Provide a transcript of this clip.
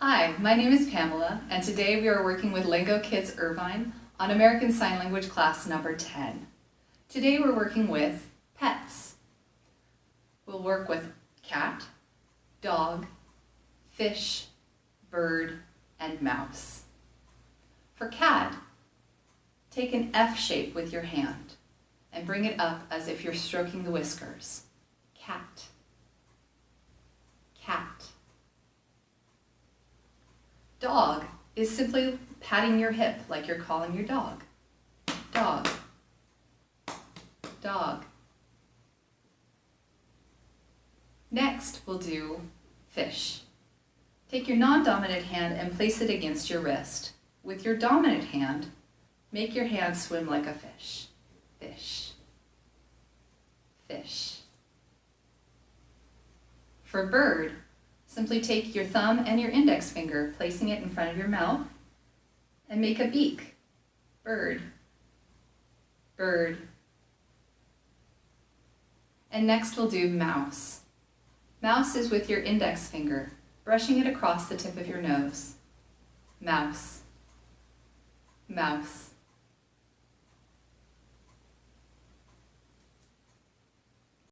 Hi, my name is Pamela, and today we are working with Lingo Kids Irvine on American Sign Language class number 10. Today we're working with pets. We'll work with cat, dog, fish, bird, and mouse. For cat, take an F shape with your hand and bring it up as if you're stroking the whiskers. Cat, cat. Dog is simply patting your hip like you're calling your dog. Dog, dog. Next, we'll do fish. Take your non-dominant hand and place it against your wrist. With your dominant hand, make your hand swim like a fish. Fish, fish. For bird, simply take your thumb and your index finger, placing it in front of your mouth, and make a beak. Bird, bird. And next we'll do mouse. Mouse is with your index finger, brushing it across the tip of your nose. Mouse, mouse.